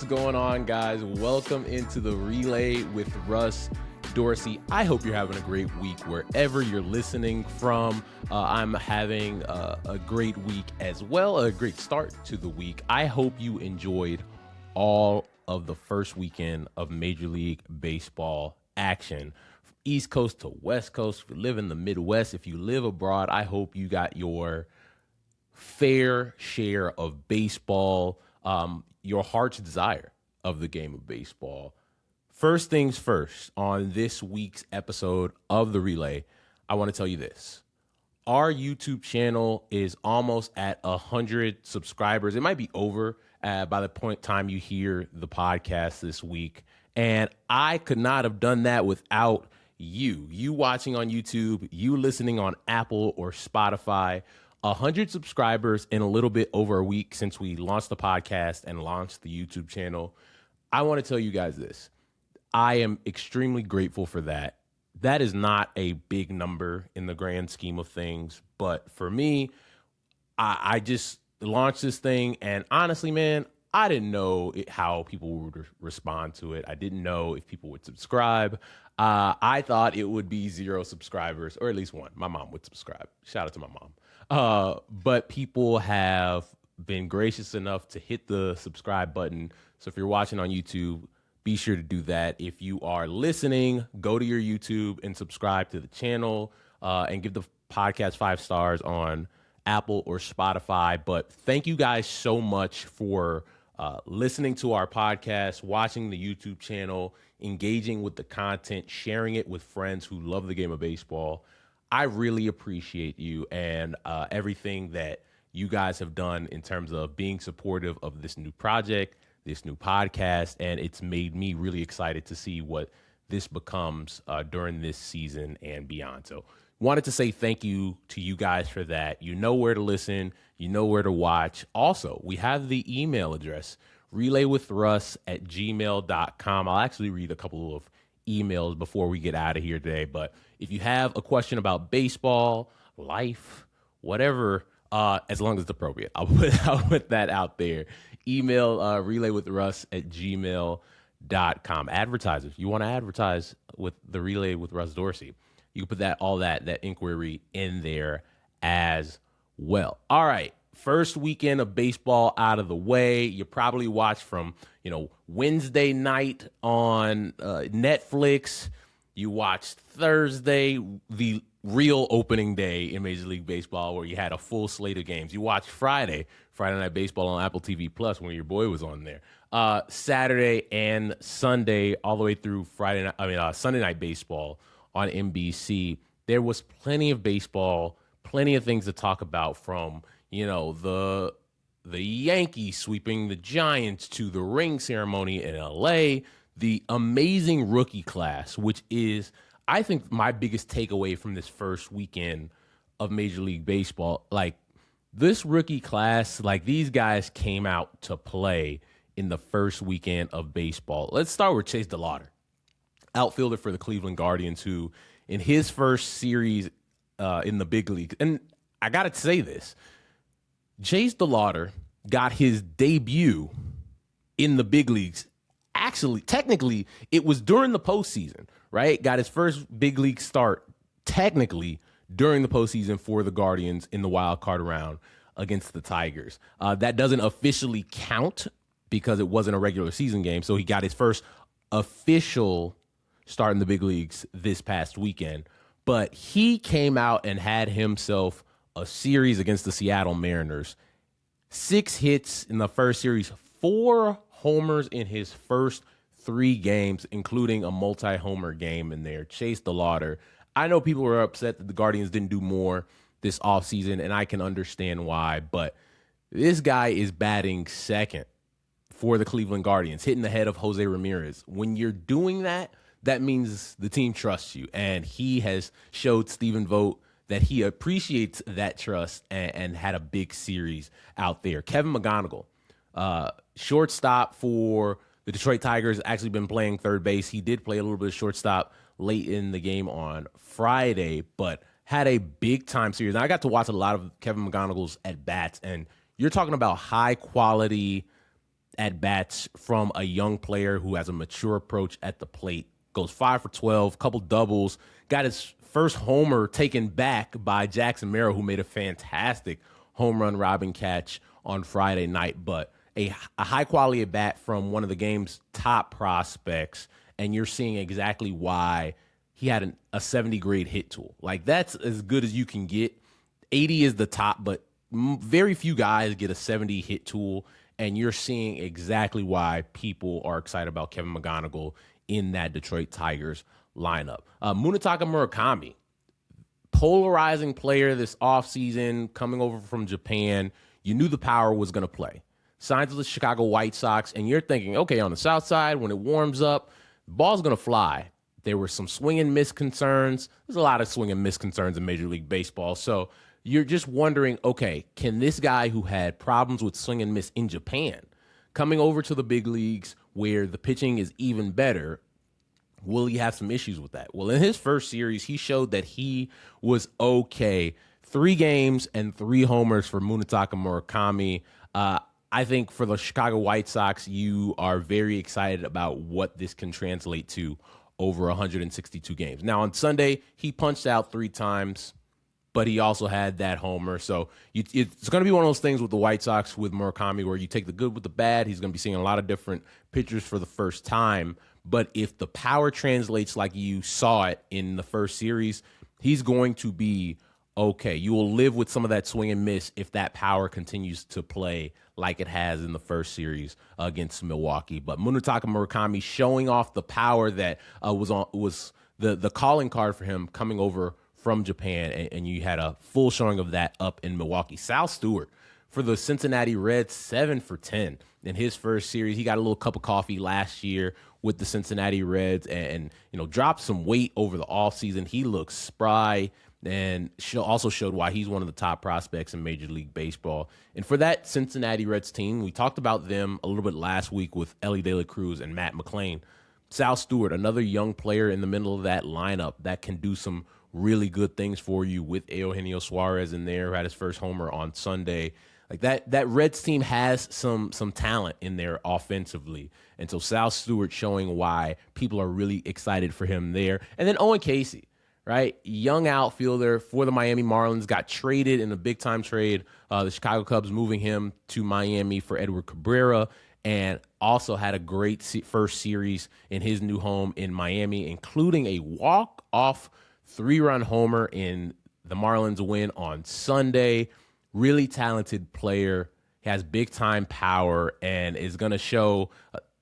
going on, guys? Welcome into the Relay with Russ Dorsey. I hope you're having a great week wherever you're listening from. I'm having a great week as well, a great start to the week. I hope you enjoyed all of the first weekend of Major League Baseball action. From East Coast to West Coast, if you live in the Midwest, if you live abroad, I hope you got your fair share of baseball, your heart's desire of the game of baseball. First things first, on this week's episode of The Relay, I want to tell you this. Our YouTube channel is almost at 100 subscribers. It might be over by the point time you hear the podcast this week. And I could not have done that without you watching on YouTube, you listening on Apple or Spotify. 100 subscribers in a little bit over a week since we launched the podcast and launched the YouTube channel. I want to tell you guys this. I am extremely grateful for that. That is not a big number in the grand scheme of things, but for me, I just launched this thing, and honestly, man, I didn't know how people would respond to it. I didn't know if people would subscribe. I thought it would be 0 subscribers, or at least 1. My mom would subscribe. Shout out to my mom. But people have been gracious enough to hit the subscribe button. So if you're watching on YouTube, be sure to do that. If you are listening, go to your YouTube and subscribe to the channel and give the podcast 5 stars on Apple or Spotify. But thank you guys so much for listening to our podcast, watching the YouTube channel, engaging with the content, sharing it with friends who love the game of baseball. I really appreciate you and everything that you guys have done in terms of being supportive of this new project, this new podcast, and it's made me really excited to see what this becomes during this season and beyond. So wanted to say thank you to you guys for that. You know where to listen. You know where to watch. Also, we have the email address, relaywithruss@gmail.com. I'll actually read a couple of emails before we get out of here today. But if you have a question about baseball, life, whatever, as long as it's appropriate, I'll put that out there. Email relaywithruss@gmail.com. Advertisers, you want to advertise with the Relay with Russ Dorsey, you can put that inquiry in there as well. All right. First weekend of baseball out of the way. You probably watched from, Wednesday night on Netflix. You watched Thursday, the real opening day in Major League Baseball, where you had a full slate of games. You watched Friday Night Baseball on Apple TV Plus when your boy was on there. Saturday and Sunday, all the way through Sunday Night Baseball on NBC. There was plenty of baseball, plenty of things to talk about, from the Yankees sweeping the Giants to the ring ceremony in LA, the amazing rookie class, which is, I think, my biggest takeaway from this first weekend of Major League Baseball. Like, this rookie class, these guys came out to play in the first weekend of baseball. Let's start with Chase DeLauter, outfielder for the Cleveland Guardians, who in his first series in the big league, and I got to say this, Chase DeLauter got his debut in the big leagues. Actually, technically, it was during the postseason, right? Got his first big league start, technically, during the postseason for the Guardians in the wild card round against the Tigers. That doesn't officially count because it wasn't a regular season game. So he got his first official start in the big leagues this past weekend. But he came out and had himself a series against the Seattle Mariners. 6 hits in the first series, 4 homers in his first 3 games, including a multi-homer game in there. Chase DeLauter. I know people were upset that the Guardians didn't do more this offseason, and I can understand why, but this guy is batting second for the Cleveland Guardians, hitting ahead of Jose Ramirez. When you're doing that, that means the team trusts you, and he has showed Stephen Vogt that he appreciates that trust and had a big series out there. Kevin McGonigal, shortstop for the Detroit Tigers, actually been playing third base. He did play a little bit of shortstop late in the game on Friday, but had a big-time series. And I got to watch a lot of Kevin McGonigal's at-bats, and you're talking about high-quality at bats from a young player who has a mature approach at the plate. Goes 5 for 12, couple doubles, got his first homer taken back by Jackson Merrill, who made a fantastic home run robbing catch on Friday night. But a high quality at bat from one of the game's top prospects, and you're seeing exactly why he had a 70 grade hit tool. Like, that's as good as you can get. 80 is the top, but very few guys get a 70 hit tool, and you're seeing exactly why people are excited about Kevin McGonigal in that Detroit Tigers lineup. Munetaka Murakami, polarizing player this offseason, coming over from Japan. You knew the power was going to play. Signs with the Chicago White Sox, and you're thinking, okay, on the south side, when it warms up, the ball's going to fly. There were some swing and miss concerns. There's a lot of swing and miss concerns in Major League Baseball. So you're just wondering, okay, can this guy who had problems with swing and miss in Japan, coming over to the big leagues where the pitching is even better, will he have some issues with that? Well, in his first series, he showed that he was okay. 3 games and 3 homers for Munetaka Murakami. I think for the Chicago White Sox, you are very excited about what this can translate to over 162 games. Now, on Sunday, he punched out 3 times, but he also had that homer. So it's going to be one of those things with the White Sox with Murakami where you take the good with the bad. He's going to be seeing a lot of different pitchers for the first time. But if the power translates like you saw it in the first series, he's going to be okay. You will live with some of that swing and miss if that power continues to play like it has in the first series against Milwaukee. But Munetaka Murakami showing off the power that was the calling card for him coming over from Japan, and you had a full showing of that up in Milwaukee. Sal Stewart for the Cincinnati Reds, 7 for 10 in his first series. He got a little cup of coffee last year with the Cincinnati Reds and dropped some weight over the offseason. He looks spry and also showed why he's one of the top prospects in Major League Baseball. And for that Cincinnati Reds team, we talked about them a little bit last week with Ellie De La Cruz and Matt McClain. Sal Stewart, another young player in the middle of that lineup that can do some really good things for you with Eugenio Suarez in there, who had his first homer on Sunday. Like that Reds team has some talent in there offensively. And so Sal Stewart showing why people are really excited for him there. And then Owen Casey, right? Young outfielder for the Miami Marlins, got traded in a big-time trade. The Chicago Cubs moving him to Miami for Edward Cabrera, and also had a great first series in his new home in Miami, including a walk-off 3-run homer in the Marlins win on Sunday. Really talented player, has big-time power, and is going to show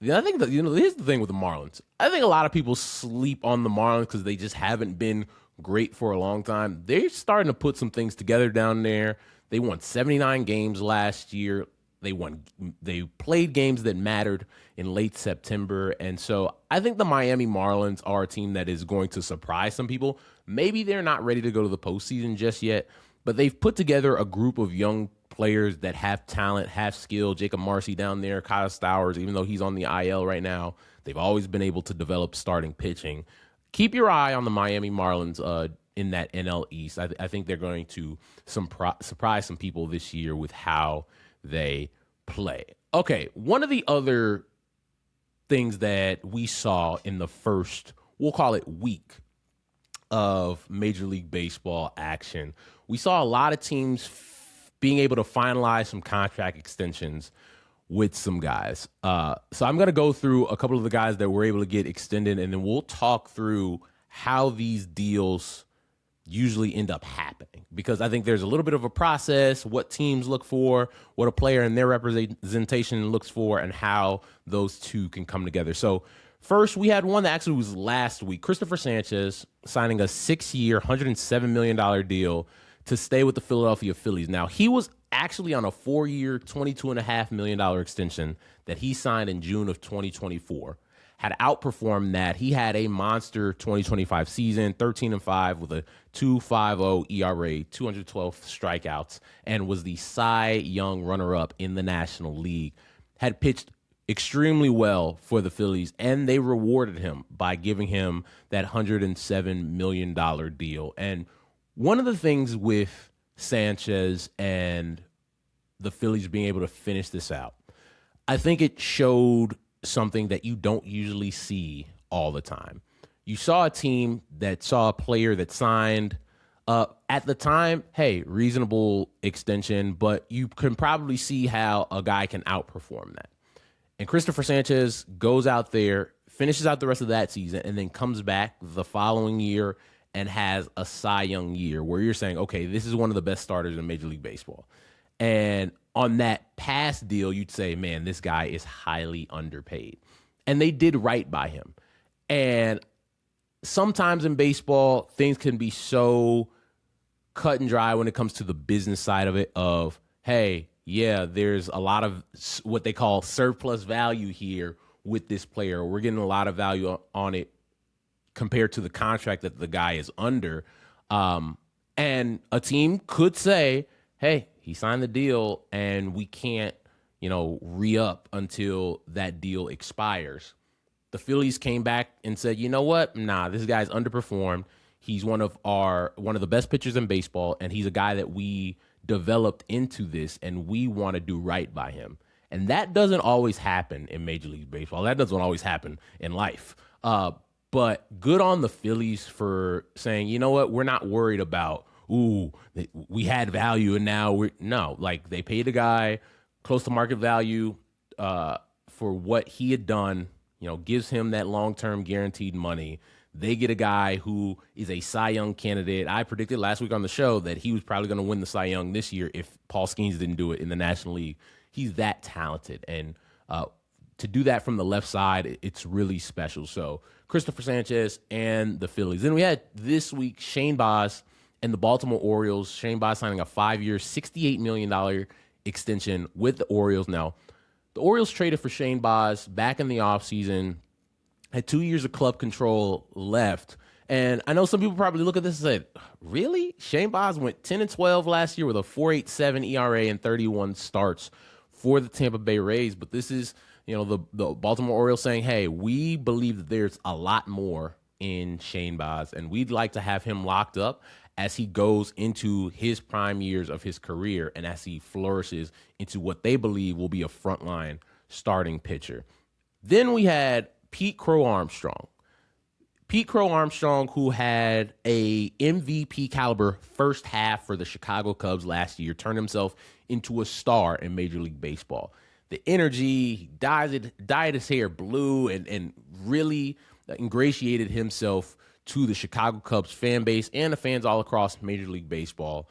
I think that, here's the thing with the Marlins. I think a lot of people sleep on the Marlins because they just haven't been great for a long time. They're starting to put some things together down there. They won 79 games last year. They played games that mattered in late September. And so I think the Miami Marlins are a team that is going to surprise some people. Maybe they're not ready to go to the postseason just yet, but they've put together a group of young players that have talent, have skill. Jacob Marcy down there, Kyle Stowers, even though he's on the IL right now, they've always been able to develop starting pitching. Keep your eye on the Miami Marlins in that NL East. I think they're going to surprise some people this year with how they play. Okay, one of the other things that we saw in the first, we'll call it week of Major League Baseball action, we saw a lot of teams being able to finalize some contract extensions with some guys. So I'm going to go through a couple of the guys that were able to get extended, and then we'll talk through how these deals usually end up happening, because I think there's a little bit of a process, what teams look for, what a player and their representation looks for, and how those two can come together. So first, we had one that actually was last week. Christopher Sanchez signing a 6-year, $107 million deal to stay with the Philadelphia Phillies. Now, he was actually on a 4-year, $22.5 million extension that he signed in June of 2024. Had outperformed that. He had a monster 2025 season, 13-5 with a 2.50 ERA, 212 strikeouts, and was the Cy Young runner-up in the National League. Had pitched extremely well for the Phillies, and they rewarded him by giving him that $107 million deal. And one of the things with Sanchez and the Phillies being able to finish this out, I think it showed something that you don't usually see all the time. You saw a team that saw a player that signed at the time, hey, reasonable extension, but you can probably see how a guy can outperform that. And Christopher Sanchez goes out there, finishes out the rest of that season, and then comes back the following year and has a Cy Young year where you're saying, okay, this is one of the best starters in Major League Baseball. And on that past deal, you'd say, man, this guy is highly underpaid. And they did right by him. And sometimes in baseball, things can be so cut and dry when it comes to the business side of it of, hey, yeah, there's a lot of what they call surplus value here with this player. We're getting a lot of value on it compared to the contract that the guy is under. And a team could say, hey, he signed the deal and we can't, re-up until that deal expires. The Phillies came back and said, you know what? Nah, this guy's underperformed. He's one of the best pitchers in baseball, and he's a guy that we developed into this, and we want to do right by him. And that doesn't always happen in Major League Baseball. That doesn't always happen in life. But good on the Phillies for saying, you know what? We're not worried about, we had value, and now they paid a guy close to market value for what he had done, gives him that long-term guaranteed money. They get a guy who is a Cy Young candidate. I predicted last week on the show that he was probably going to win the Cy Young this year if Paul Skeens didn't do it in the National League. He's that talented. And to do that from the left side, it's really special. So Christopher Sanchez and the Phillies. Then we had this week Shane Baz and the Baltimore Orioles. Shane Baz signing a 5-year, $68 million extension with the Orioles. Now, the Orioles traded for Shane Baz back in the offseason, had 2 years of club control left. And I know some people probably look at this and say, really? Shane Baz went 10-12 last year with a 4.87 ERA and 31 starts for the Tampa Bay Rays. But this is, the Baltimore Orioles saying, hey, we believe that there's a lot more in Shane Baz, and we'd like to have him locked up as he goes into his prime years of his career and as he flourishes into what they believe will be a frontline starting pitcher. Then we had Pete Crow Armstrong. Pete Crow Armstrong, who had a MVP caliber first half for the Chicago Cubs last year, turned himself into a star in Major League Baseball. The energy, he dyed his hair blue and really ingratiated himself to the Chicago Cubs fan base and the fans all across Major League Baseball.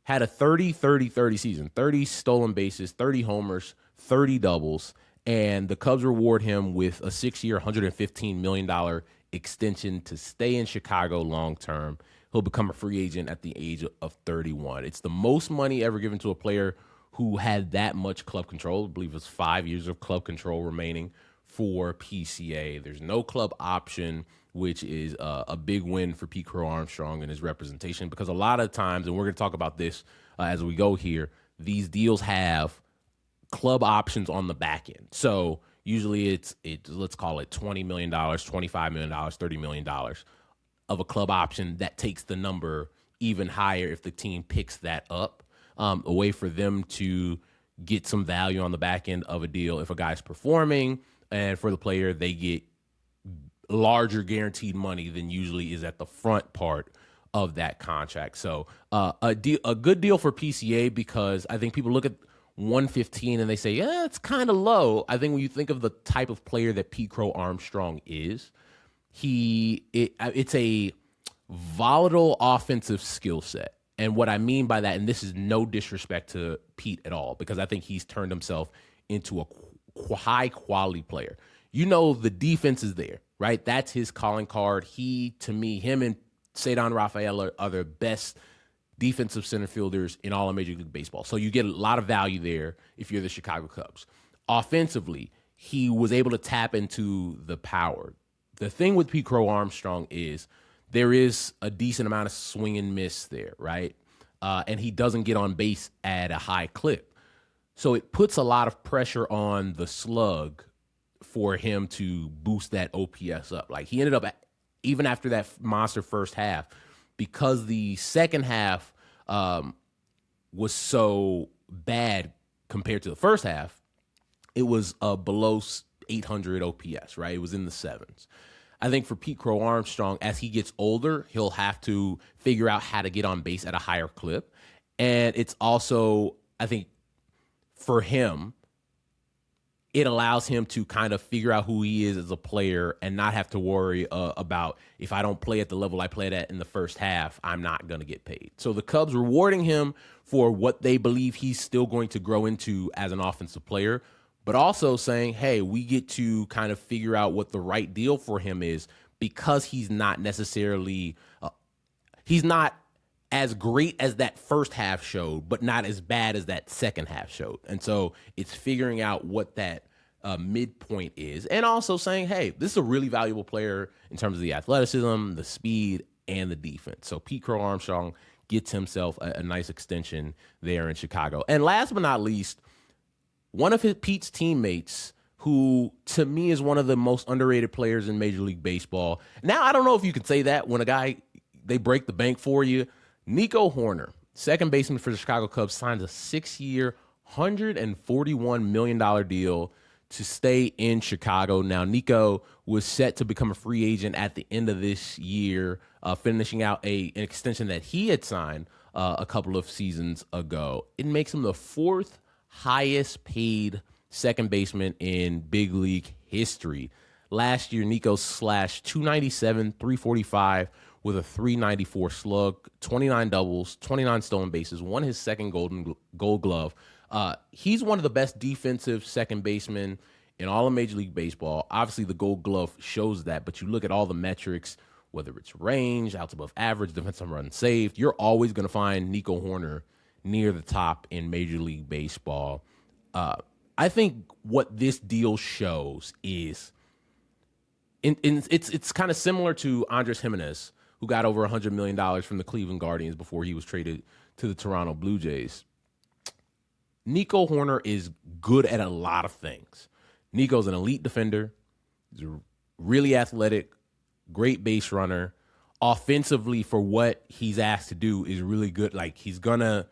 Had a 30-30-30 season, 30 stolen bases, 30 homers, 30 doubles, and the Cubs reward him with a 6-year, $115 million extension to stay in Chicago long term. He'll become a free agent at the age of 31. It's the most money ever given to a player who had that much club control. I believe it's 5 years of club control remaining for PCA. There's no club option, which is a big win for Pete Crow Armstrong and his representation, because a lot of times, and we're going to talk about this as we go here, these deals have club options on the back end. So usually it's let's call it $20 million, $25 million, $30 million of a club option that takes the number even higher if the team picks that up, a way for them to get some value on the back end of a deal if a guy's performing, and for the player, they get larger guaranteed money than usually is at the front part of that contract. So a good deal for PCA, because I think people look at 115 and they say, yeah, it's kind of low. I think when you think of the type of player that Pete Crow Armstrong is, it's a volatile offensive skill set. And what I mean by that, and this is no disrespect to Pete at all, because I think he's turned himself into a high quality player. The defense is there, right? That's his calling card. Him and Cedar Rafael are the best defensive center fielders in all of Major League Baseball. So you get a lot of value there if you're the Chicago Cubs. Offensively, he was able to tap into the power. The thing with Pete Crow Armstrong is there is a decent amount of swing and miss there, right? And he doesn't get on base at a high clip. So it puts a lot of pressure on the slug for him to boost that OPS up. Like, he ended up, even after that monster first half, because the second half was so bad compared to the first half, it was below 800 OPS, right? It was in the sevens. I think for Pete Crow Armstrong, as he gets older, he'll have to figure out how to get on base at a higher clip. And it's also, I think, for him, it allows him to kind of figure out who he is as a player and not have to worry about, if I don't play at the level I played at in the first half, I'm not going to get paid. So the Cubs rewarding him for what they believe he's still going to grow into as an offensive player, but also saying, hey, we get to kind of figure out what the right deal for him is, because he's not necessarily he's not as great as that first half showed, but not as bad as that second half showed. And so it's figuring out what that midpoint is, and also saying, hey, this is a really valuable player in terms of the athleticism, the speed, and the defense. So Pete Crow Armstrong gets himself a nice extension there in Chicago. And last but not least, one of Pete's teammates, who to me is one of the most underrated players in Major League Baseball. Now, I don't know if you can say that when a guy, they break the bank for you. Nico Hoerner, second baseman for the Chicago Cubs, signs a 6-year, $141 million deal to stay in Chicago. Now, Nico was set to become a free agent at the end of this year, finishing out an extension that he had signed a couple of seasons ago. It makes him the fourth highest paid second baseman in big league history. Last year, Nico slashed 297, 345 with a 394 slug, 29 doubles, 29 stolen bases, won his second gold glove. He's one of the best defensive second basemen in all of Major League Baseball. Obviously, the gold glove shows that, but you look at all the metrics, whether it's range, outs above average, defensive runs saved, you're always going to find Nico Hoerner near the top in Major League Baseball. I think what this deal shows is, it's kind of similar to Andres Jimenez, who got over $100 million from the Cleveland Guardians before he was traded to the Toronto Blue Jays. Nico Hoerner is good at a lot of things. Nico's an elite defender. He's really athletic, great base runner. Offensively, for what he's asked to do, is really good. Like, he's going to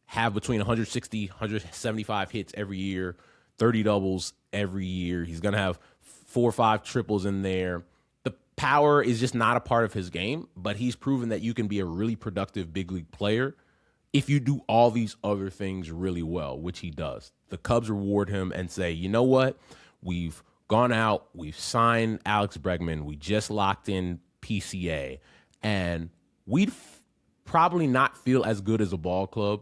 have between 160, 175 hits every year, 30 doubles every year. He's going to have 4 or 5 triples in there. The power is just not a part of his game, but he's proven that you can be a really productive big league player if you do all these other things really well, which he does. The Cubs reward him and say, you know what? We've gone out, we've signed Alex Bregman, we just locked in PCA, and we'd probably not feel as good as a ball club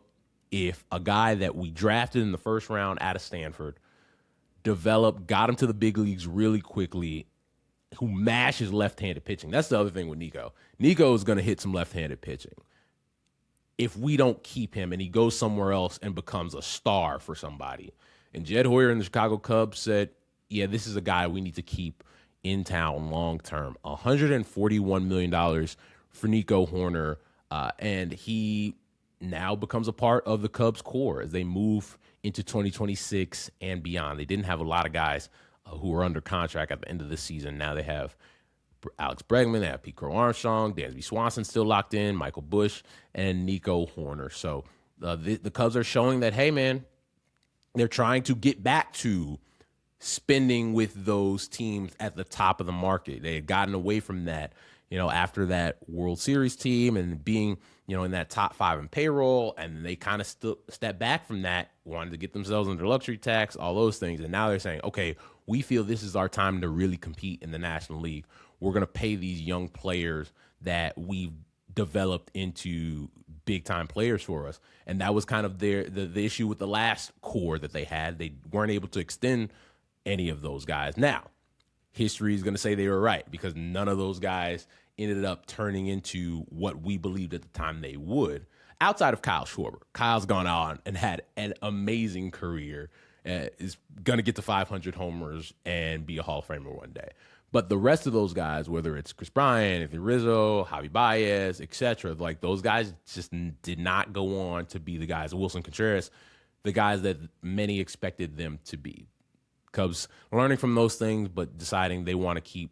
if a guy that we drafted in the first round out of Stanford, developed, got him to the big leagues really quickly, who mashes left-handed pitching. That's the other thing with Nico. Nico is going to hit some left-handed pitching. If we don't keep him and he goes somewhere else and becomes a star for somebody. And Jed Hoyer and the Chicago Cubs said, yeah, this is a guy we need to keep in town long-term. $141 million for Nico Hoerner, and he now becomes a part of the Cubs core as they move into 2026 and beyond. They didn't have a lot of guys who were under contract at the end of this season. Now they have Alex Bregman, they have Pete Crow Armstrong, Dansby Swanson still locked in, Michael Busch, and Nico Hoerner. So the Cubs are showing that, hey, man, they're trying to get back to spending with those teams at the top of the market. They had gotten away from that, after that World Series team and being, in that top 5 in payroll, and they kind of stepped back from that, wanted to get themselves under luxury tax, all those things. And now they're saying, okay, we feel this is our time to really compete in the National League. We're going to pay these young players that we've developed into big-time players for us. And that was kind of the issue with the last core that they had. They weren't able to extend any of those guys. Now, history is going to say they were right, because none of those guys ended up turning into what we believed at the time they would, outside of Kyle Schwarber. Kyle's gone on and had an amazing career, is going to get to 500 homers and be a Hall of Famer one day. But the rest of those guys, whether it's Chris Bryant, Anthony Rizzo, Javi Baez, etc., like, those guys just did not go on to be the guys, Wilson Contreras, the guys that many expected them to be. Cubs learning from those things, but deciding they want to keep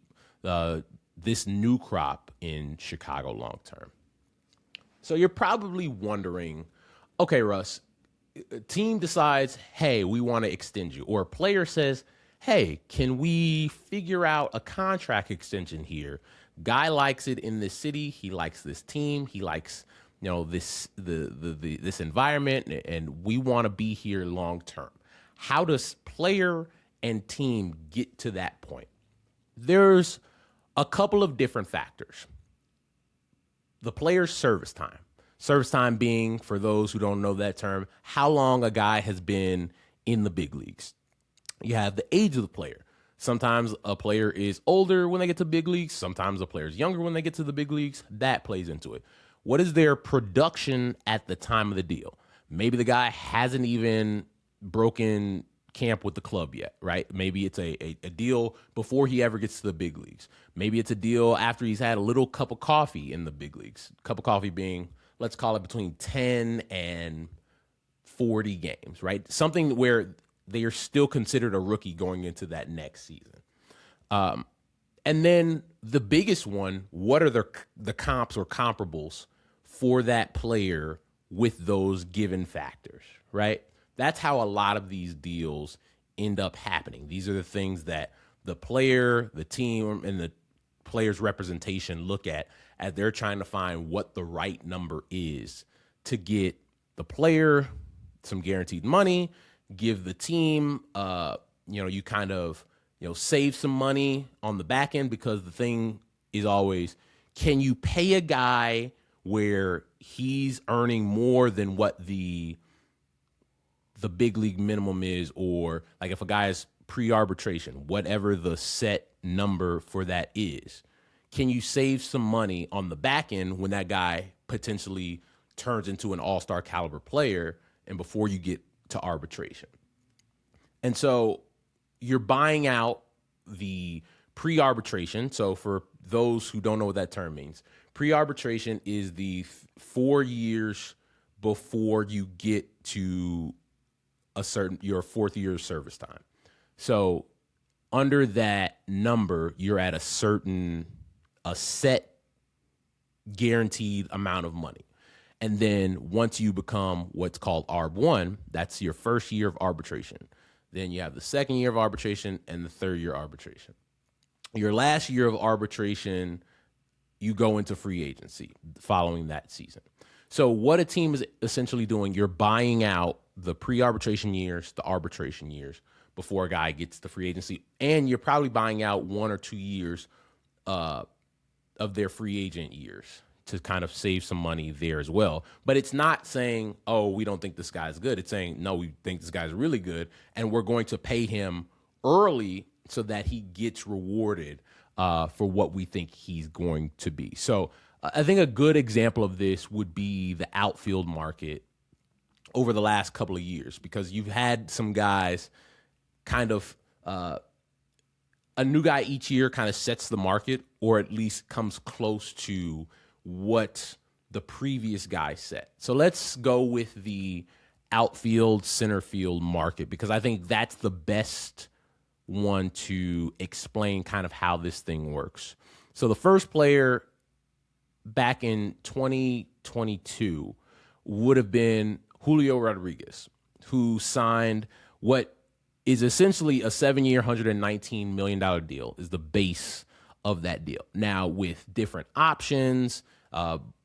this new crop in Chicago long term. So you're probably wondering, okay, Russ, a team decides, hey, we want to extend you, or a player says, hey, can we figure out a contract extension here? Guy likes it in this city. He likes this team. He likes, this this environment, and we want to be here long term. How does player and team get to that point? There's a couple of different factors. The player's service time. Service time being, for those who don't know that term, how long a guy has been in the big leagues. You have the age of the player. Sometimes a player is older when they get to big leagues. Sometimes a player is younger when they get to the big leagues. That plays into it. What is their production at the time of the deal? Maybe the guy hasn't even broken camp with the club yet, right? Maybe it's a deal before he ever gets to the big leagues. Maybe it's a deal after he's had a little cup of coffee in the big leagues. Cup of coffee being, let's call it between 10 and 40 games, right? Something where they are still considered a rookie going into that next season. And then the biggest one, what are the comps or comparables for that player with those given factors, right? That's how a lot of these deals end up happening. These are the things that the player, the team, and the player's representation look at as they're trying to find what the right number is to get the player some guaranteed money, give the team, you kind of, save some money on the back end, because the thing is always, can you pay a guy where he's earning more than what the big league minimum is, or like if a guy is pre-arbitration, whatever the set number for that is, can you save some money on the back end when that guy potentially turns into an all-star caliber player and before you get to arbitration? And so you're buying out the pre-arbitration. So for those who don't know what that term means, pre-arbitration is the 4 years before you get to your fourth year of service time. So under that number, you're at a set guaranteed amount of money. And then once you become what's called ARB1, that's your first year of arbitration. Then you have the second year of arbitration and the third year arbitration. Your last year of arbitration, you go into free agency following that season. So what a team is essentially doing, you're buying out the pre-arbitration years, the arbitration years before a guy gets to free agency. And you're probably buying out 1 or 2 years of their free agent years to kind of save some money there as well. But it's not saying, oh, we don't think this guy's good. It's saying, no, we think this guy's really good, and we're going to pay him early so that he gets rewarded for what we think he's going to be. So I think a good example of this would be the outfield market over the last couple of years, because you've had some guys kind of a new guy each year kind of sets the market, or at least comes close to what the previous guy set. So let's go with the outfield, center field market, because I think that's the best one to explain kind of how this thing works. So the first player back in 2022 would have been Julio Rodriguez, who signed what is essentially a 7-year, $119 million deal, is the base of that deal. Now, with different options,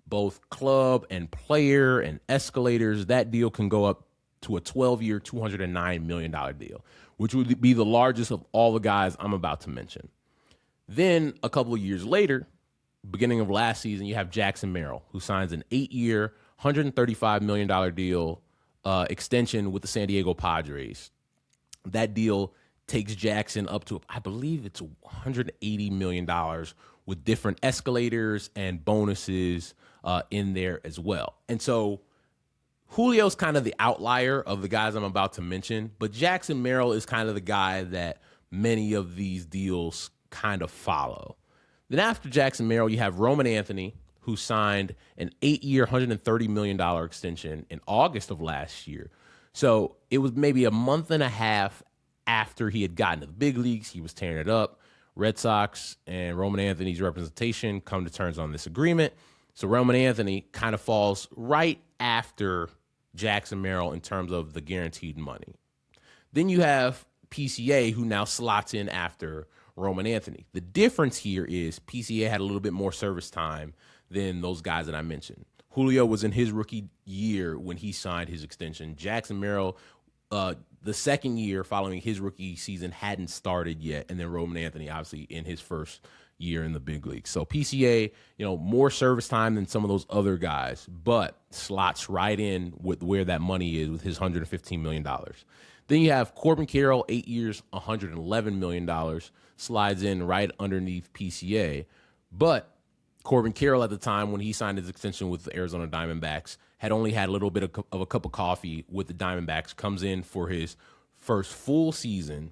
both club and player and escalators, that deal can go up to a 12-year, $209 million deal, which would be the largest of all the guys I'm about to mention. Then a couple of years later, beginning of last season, you have Jackson Merrill, who signs an 8-year, $135 million deal extension with the San Diego Padres. That deal takes Jackson up to, I believe it's $180 million with different escalators and bonuses in there as well. And so Julio's kind of the outlier of the guys I'm about to mention, but Jackson Merrill is kind of the guy that many of these deals kind of follow. Then after Jackson Merrill, you have Roman Anthony, who signed an 8-year, $130 million extension in August of last year. So it was maybe a month and a half after he had gotten to the big leagues. He was tearing it up. Red Sox and Roman Anthony's representation come to terms on this agreement. So Roman Anthony kind of falls right after Jackson Merrill in terms of the guaranteed money. Then you have PCA, who now slots in after Roman Anthony. The difference here is PCA had a little bit more service time than those guys that I mentioned. Julio was in his rookie year when he signed his extension. Jackson Merrill, the second year following his rookie season, hadn't started yet. And then Roman Anthony, obviously, in his first year in the big league. So PCA, more service time than some of those other guys, but slots right in with where that money is with his $115 million. Then you have Corbin Carroll, 8 years, $111 million, slides in right underneath PCA. But Corbin Carroll at the time when he signed his extension with the Arizona Diamondbacks had only had a little bit of a cup of coffee with the Diamondbacks, comes in for his first full season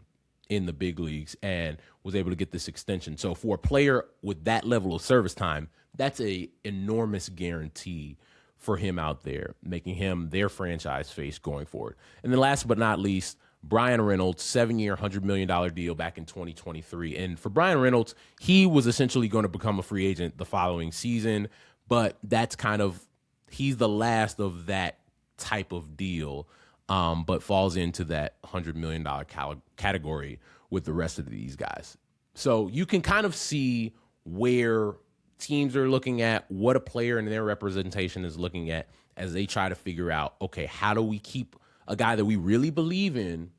in the big leagues and was able to get this extension. So for a player with that level of service time, that's a enormous guarantee for him out there, making him their franchise face going forward. And then last but not least, Brian Reynolds, 7-year, $100 million deal back in 2023. And for Brian Reynolds, he was essentially going to become a free agent the following season, but that's he's the last of that type of deal, but falls into that $100 million category with the rest of these guys. So you can kind of see where teams are looking at, what a player in their representation is looking at as they try to figure out, okay, how do we keep a guy that we really believe in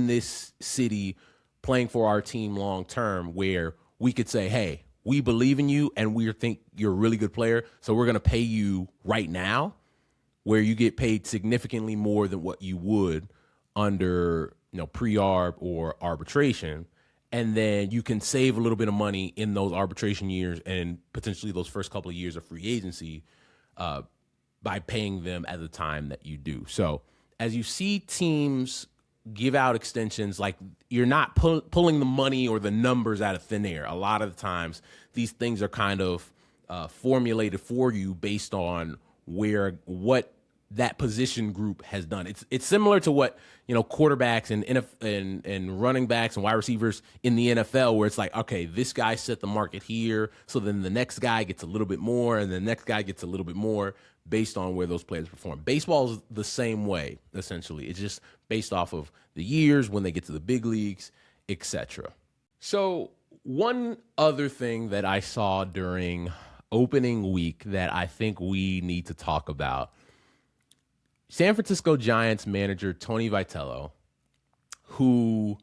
this city playing for our team long term, where we could say, hey, we believe in you and we think you're a really good player, so we're going to pay you right now, where you get paid significantly more than what you would under pre-arb or arbitration. And then you can save a little bit of money in those arbitration years and potentially those first couple of years of free agency by paying them at the time that you do. So as you see teams give out extensions, like, you're not pulling the money or the numbers out of thin air. A lot of the times these things are kind of formulated for you based on what that position group has done. It's similar to what quarterbacks and running backs and wide receivers in the NFL, where it's like, okay, this guy set the market here, so then the next guy gets a little bit more, and the next guy gets a little bit more based on where those players perform. Baseball is the same way, essentially. It's just based off of the years when they get to the big leagues, etc. So one other thing that I saw during opening week that I think we need to talk about: San Francisco Giants manager Tony Vitello, who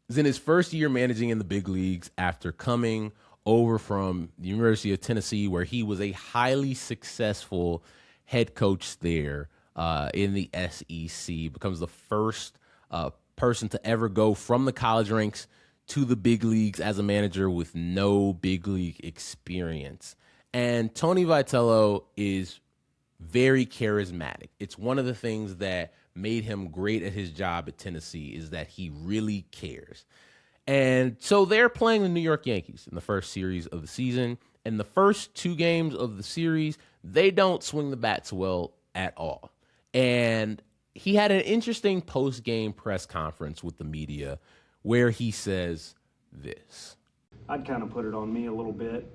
is in his first year managing in the big leagues after coming over from the University of Tennessee, where he was a highly successful head coach there in the SEC, becomes the first person to ever go from the college ranks to the big leagues as a manager with no big league experience. And Tony Vitello is very charismatic. It's one of the things that made him great at his job at Tennessee, is that he really cares. And so they're playing the New York Yankees in the first series of the season. And the first 2 games of the series, they don't swing the bats well at all. And he had an interesting post-game press conference with the media where he says this. I'd kind of put it on me a little bit,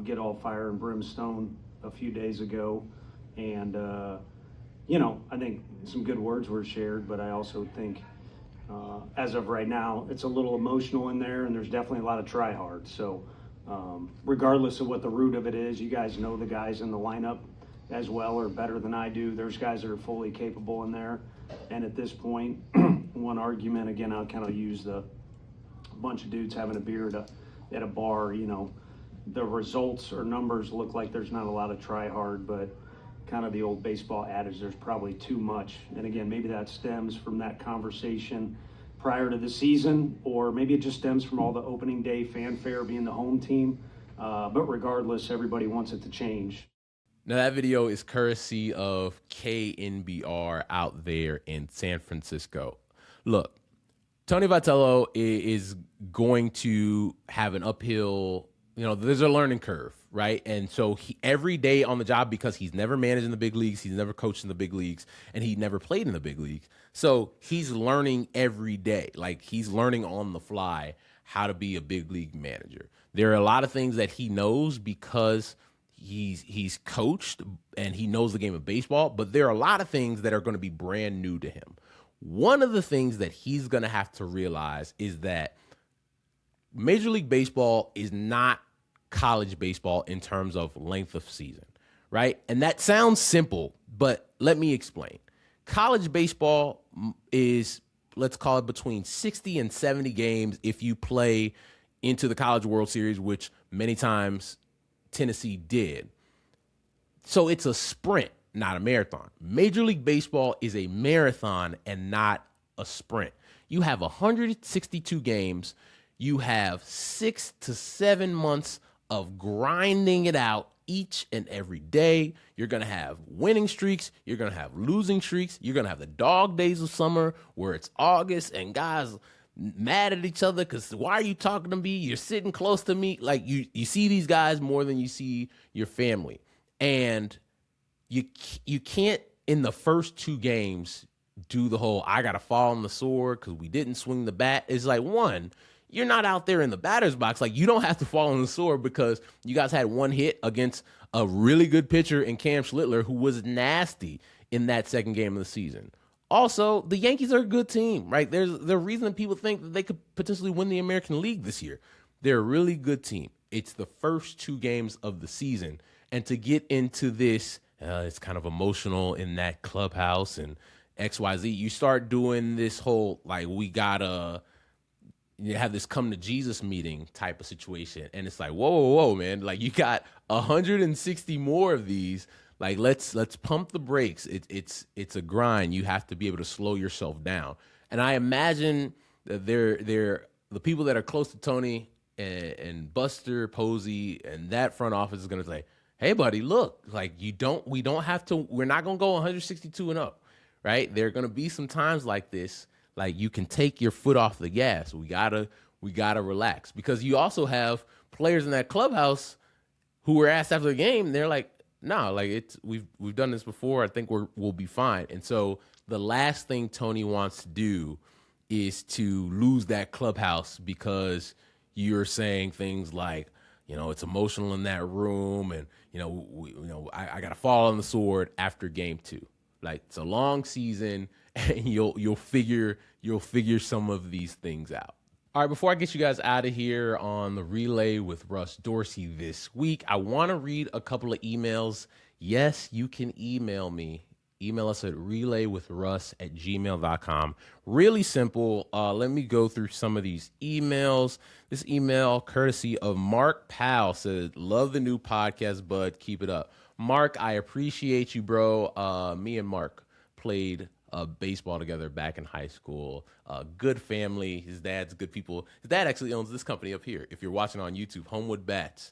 get all fire and brimstone a few days ago. And, I think some good words were shared, but I also think as of right now, it's a little emotional in there, and there's definitely a lot of try hard. So regardless of what the root of it is, you guys know the guys in the lineup as well or better than I do. There's guys that are fully capable in there. And at this point, one argument, again, I'll kind of use a bunch of dudes having a beer at a bar, the results or numbers look like there's not a lot of try hard, but kind of the old baseball adage, there's probably too much. And again, maybe that stems from that conversation prior to the season, or maybe it just stems from all the opening day fanfare being the home team. But regardless, everybody wants it to change. Now, that video is courtesy of KNBR out there in San Francisco. Look, Tony Vitello is going to have an uphill, there's a learning curve, right? And so every day on the job, because he's never managed in the big leagues, he's never coached in the big leagues, and he never played in the big leagues. So he's learning every day. Like, he's learning on the fly how to be a big league manager. There are a lot of things that he knows because he's coached and he knows the game of baseball, but there are a lot of things that are going to be brand new to him. One of the things that he's going to have to realize is that Major League Baseball is not college baseball in terms of length of season, right? And that sounds simple, but let me explain. College baseball is, let's call it between 60 and 70 games if you play into the College World Series, which many times Tennessee did. So it's a sprint, not a marathon. Major League Baseball is a marathon and not a sprint. You have 162 games. You have 6 to 7 months of grinding it out each and every day. You're going to have winning streaks. You're going to have losing streaks. You're going to have the dog days of summer where it's August and guys mad at each other because why are you talking to me? You're sitting close to me. Like you see these guys more than you see your family. And you can't in the first 2 games do the whole I got to fall on the sword because we didn't swing the bat. It's like, one, you're not out there in the batter's box. Like, you don't have to fall on the sword because you guys had 1 hit against a really good pitcher in Cam Schlittler who was nasty in that second game of the season. Also, the Yankees are a good team, right? There's a reason that people think that they could potentially win the American League this year. They're a really good team. It's the first 2 games of the season. And to get into this, it's kind of emotional in that clubhouse and XYZ, you start doing this whole, like, we gotta have this come to Jesus meeting type of situation. And it's like, whoa, man. Like, you got 160 more of these. Like, let's pump the brakes. It's a grind. You have to be able to slow yourself down. And I imagine that they're the people that are close to Tony and Buster Posey and that front office is going to say, hey, buddy, look, like we're not going to go 162 and up, right? There are going to be some times like this. Like, you can take your foot off the gas. We gotta relax, because you also have players in that clubhouse who were asked after the game. They're like, no, like we've done this before. I think we'll be fine. And so the last thing Tony wants to do is to lose that clubhouse because you're saying things like, it's emotional in that room, and I got to fall on the sword after game 2. Like, it's a long season, and you'll figure some of these things out. All right, before I get you guys out of here on the relay with Russ Dorsey this week, I want to read a couple of emails. Yes, you can email me. Email us at relaywithruss@gmail.com. Really simple. Let me go through some of these emails. This email, courtesy of Mark Powell, said, love the new podcast, bud. Keep it up. Mark, I appreciate you, bro. Me and Mark played baseball together back in high school. Good family. His dad's good people. His dad actually owns this company up here. If you're watching on YouTube, Homewood Bats.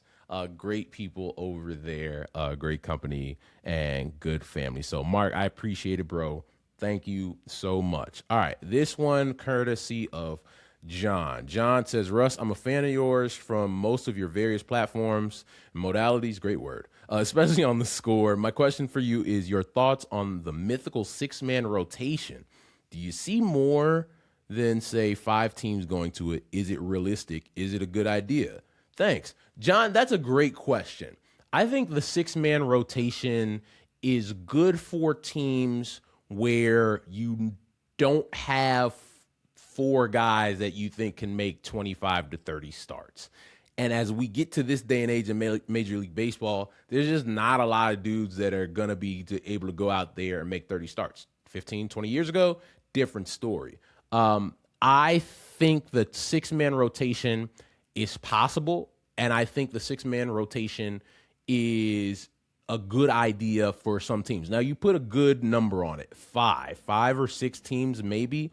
Great people over there. Great company and good family. So, Mark, I appreciate it, bro. Thank you so much. All right, this one courtesy of John. John says, Russ, I'm a fan of yours from most of your various platforms and modalities. Great word. Especially on the score. My question for you is your thoughts on the mythical 6-man rotation. Do you see more than, say, 5 teams going to it? Is it realistic? Is it a good idea? Thanks. John, that's a great question. I think the 6-man rotation is good for teams where you don't have 4 guys that you think can make 25 to 30 starts. And as we get to this day and age in Major League Baseball, there's just not a lot of dudes that are going to be able to go out there and make 30 starts. 15, 20 years ago, different story. I think the 6-man rotation is possible, and I think the 6-man rotation is a good idea for some teams. Now, you put a good number on it, 5 or 6 teams maybe.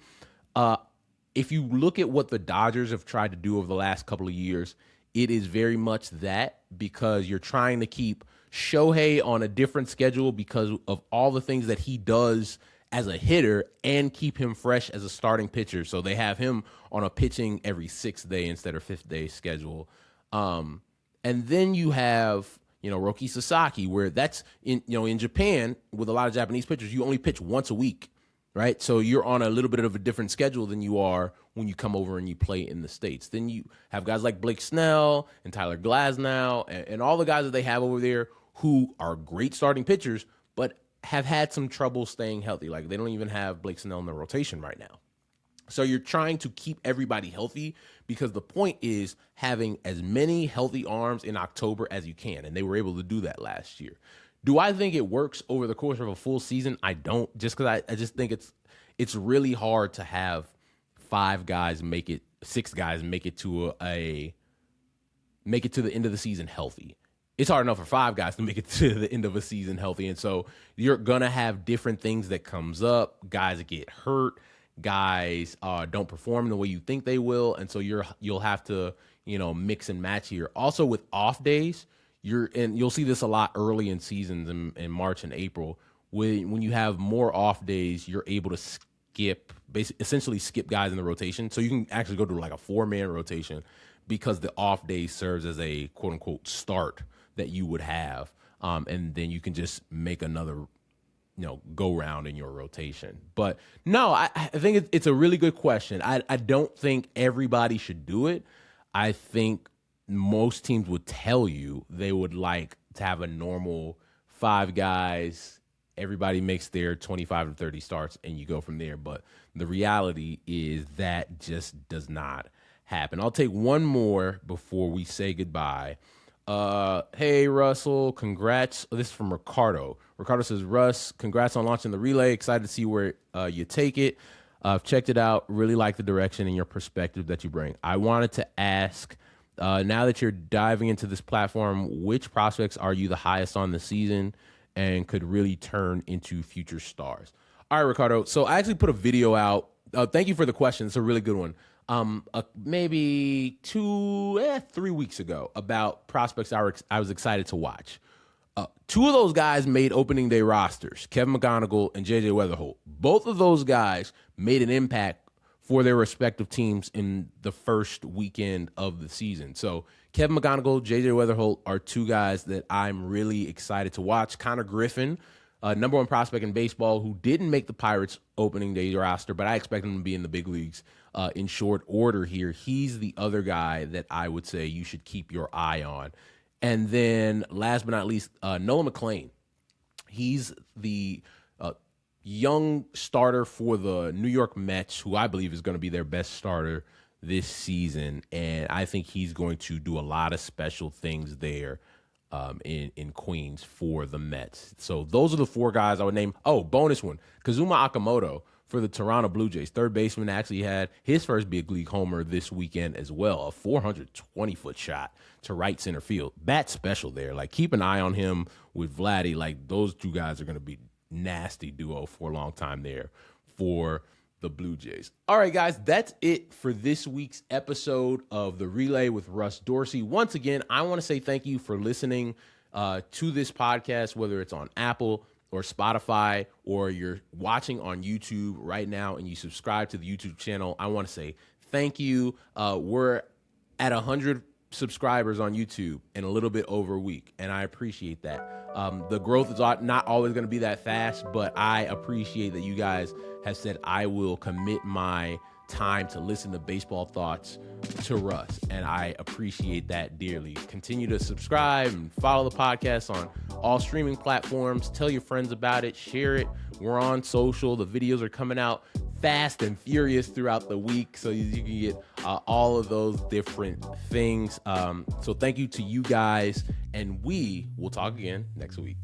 If you look at what the Dodgers have tried to do over the last couple of years, it is very much that, because you're trying to keep Shohei on a different schedule because of all the things that he does as a hitter and keep him fresh as a starting pitcher. So they have him on a pitching every 6th day instead of 5th day schedule. And then you have, Roki Sasaki, where that's in Japan with a lot of Japanese pitchers, you only pitch once a week, right? So you're on a little bit of a different schedule than you are when you come over and you play in the States. Then you have guys like Blake Snell and Tyler Glasnow and all the guys that they have over there who are great starting pitchers, but have had some trouble staying healthy. Like they don't even have Blake Snell in the rotation right now. So you're trying to keep everybody healthy because the point is having as many healthy arms in October as you can. And they were able to do that last year. Do I think it works over the course of a full season? I don't, just because I just think it's really hard to have 6 guys make it to make it to the end of the season healthy. It's hard enough for 5 guys to make it to the end of a season healthy. And so you're going to have different things that comes up, guys that get hurt, guys don't perform the way you think they will. And so you'll have to, mix and match here. Also with off days, you'll see this a lot early in seasons in March and April. When you have more off days, you're able to essentially skip guys in the rotation. So you can actually go to like a 4-man rotation because the off day serves as a quote unquote start that you would have. And then you can just make another, go round in your rotation. But no, I think it's a really good question. I don't think everybody should do it. I think most teams would tell you they would like to have a normal 5 guys. Everybody makes their 25 to 30 starts and you go from there. But the reality is that just does not happen. I'll take one more before we say goodbye. Hey, Russell, congrats. This is from Ricardo. Ricardo says, Russ, congrats on launching the relay. Excited to see where you take it. I've checked it out. Really like the direction and your perspective that you bring. I wanted to ask, now that you're diving into this platform, which prospects are you the highest on the season and could really turn into future stars? All right, Ricardo. So I actually put a video out. Thank you for the question. It's a really good one. Maybe 3 weeks ago about prospects I was excited to watch. 2 of those guys made opening day rosters, Kevin McGonigal and J.J. Weatherholt. Both of those guys made an impact for their respective teams in the first weekend of the season. So Kevin McGonigal, J.J. Weatherholt are 2 guys that I'm really excited to watch. Connor Griffin, number 1 prospect in baseball who didn't make the Pirates opening day roster, but I expect him to be in the big leagues in short order here. He's the other guy that I would say you should keep your eye on. And then last but not least, Noah McLean. He's the young starter for the New York Mets, who I believe is going to be their best starter this season. And I think he's going to do a lot of special things there in Queens for the Mets. So those are the 4 guys I would name. Oh, bonus one, Kazuma Okamoto for the Toronto Blue Jays. Third baseman actually had his first big league homer this weekend as well, a 420-foot shot to right center field. Bat special there. Like, keep an eye on him with Vladdy. Like, those 2 guys are going to be nasty duo for a long time there for the Blue Jays. All right, guys, that's it for this week's episode of The Relay with Russ Dorsey. Once again, I want to say thank you for listening to this podcast, whether it's on Apple or Spotify, or you're watching on YouTube right now and you subscribe to the YouTube channel. I want to say thank you. We're at 100 subscribers on YouTube in a little bit over a week, and I appreciate that. The growth is not always going to be that fast, but I appreciate that you guys have said I will commit my time to listen to Baseball Thoughts to Russ, and I appreciate that dearly. Continue to subscribe and follow the podcast on all streaming platforms. Tell your friends about it. Share it. We're on social. The videos are coming out fast and furious throughout the week, so you can get all of those different things. So thank you to you guys, and we will talk again next week.